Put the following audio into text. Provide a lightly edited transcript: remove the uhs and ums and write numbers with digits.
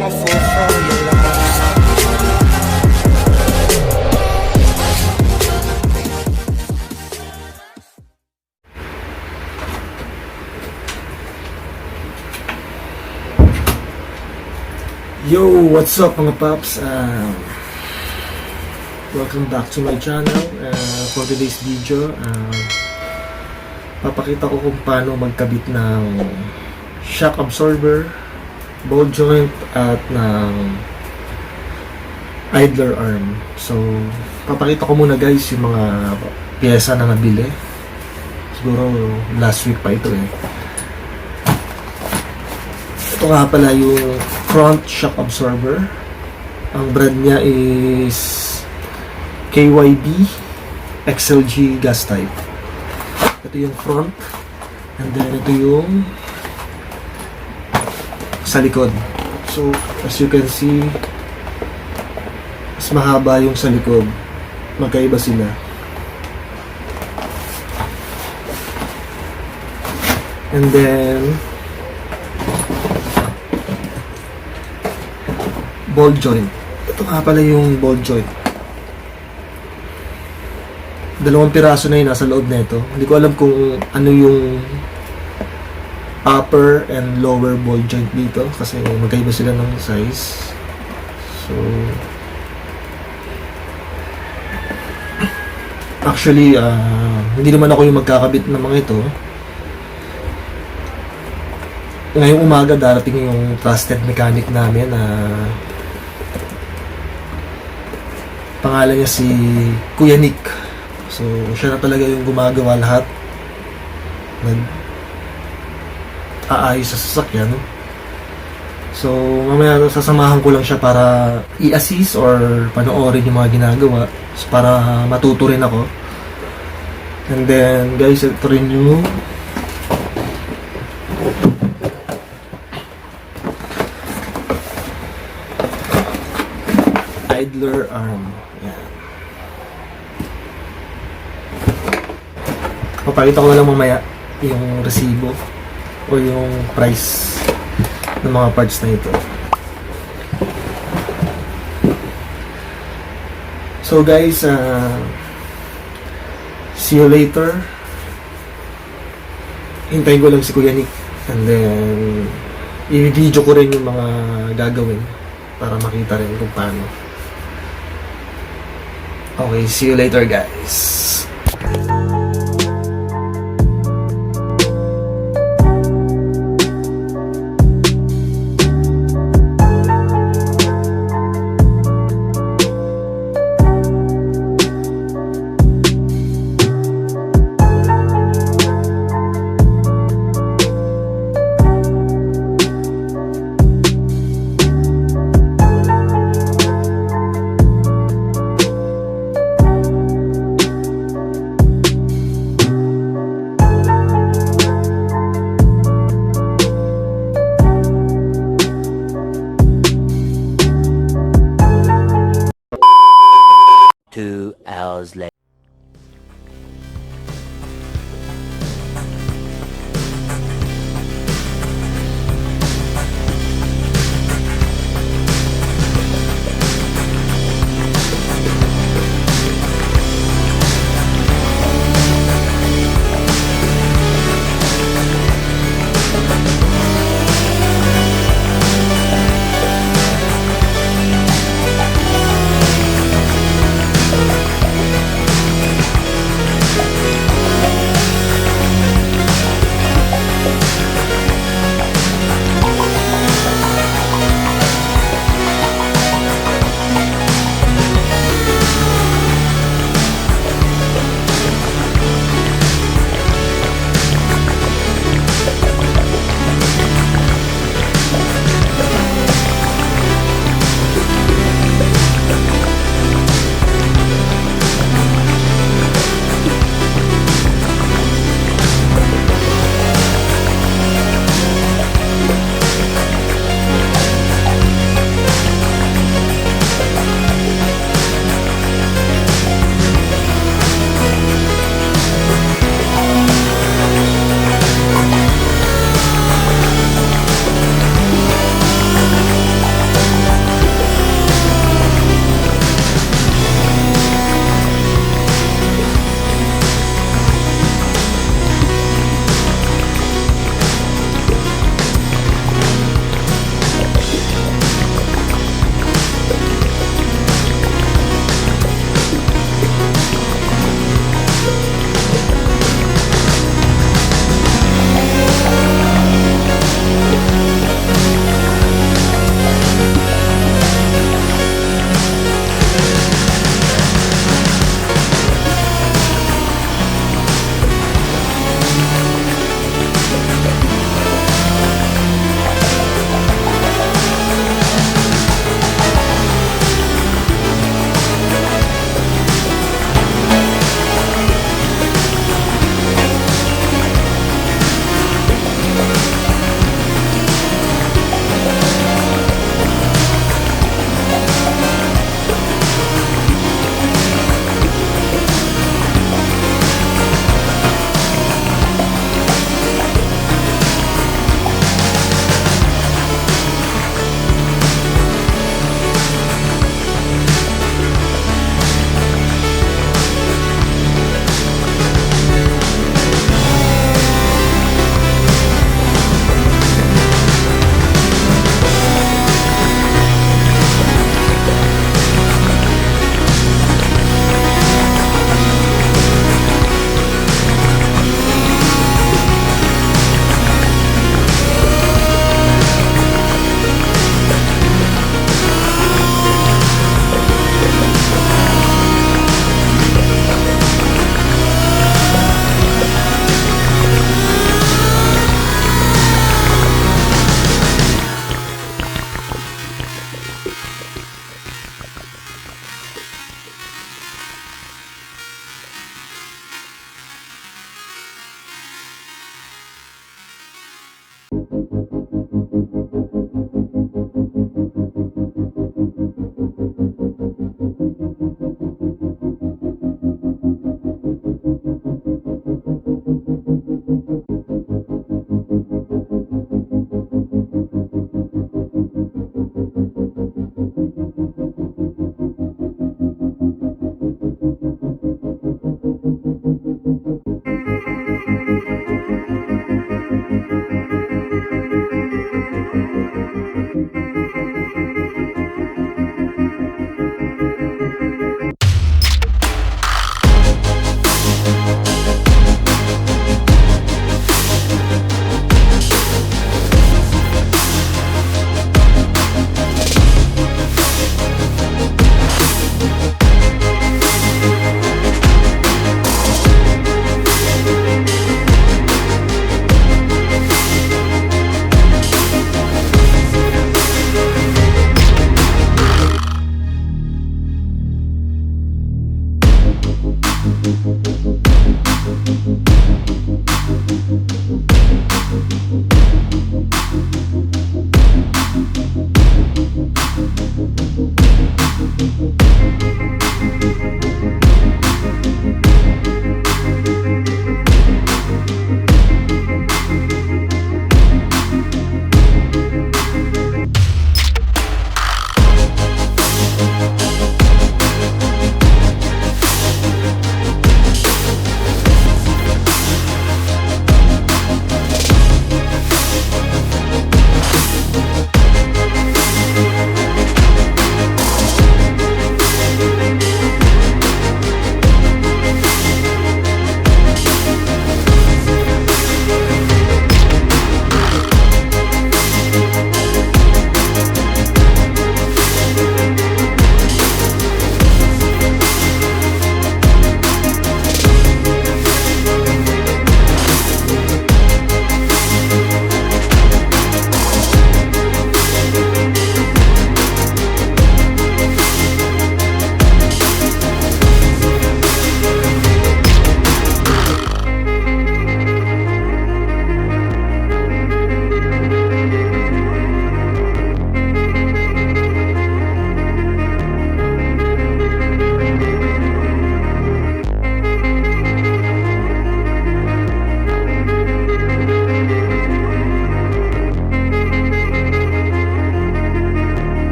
Yo, what's up mga paps? Welcome back to my channel. For today's video, papakita ko kung paano magkabit ng shock absorber, ball joint at ng idler arm. So, papakita ko muna guys yung mga pyesa na nabili. Siguro last week pa ito eh. Ito nga pala yung front shock absorber. Ang brand niya is KYB XLG gas type. Ito yung front, and then ito yung sa likod. So as you can see, mas mahaba yung sa likod. Magkaiba sila. And then ball joint. Ito nga pala yung ball joint. Dalawang piraso na yun nasa loob nito. Hindi ko alam kung ano yung upper and lower ball joint dito kasi magkaiba sila ng size. So actually hindi naman ako yung magkakabit ng mga ito. Ngayong umaga darating yung trusted mechanic namin na pangalan niya si Kuya Nick. So, siya na talaga yung gumagawa lahat. Nag-aayos sa sasakyan. So, mamaya sasamahan ko lang siya para i-assist or panoorin yung mga ginagawa. So, para matuto rin ako. And then, guys, ito rin yung idler arm. Yan. Papakita ko na lang mamaya yung resibo o yung price ng mga parts na ito. So guys, see you later. Hintayin ko lang si Kuya Nick, and then i-video ko rin yung mga gagawin para makita rin kung paano. Okay, see you later guys. Hours later.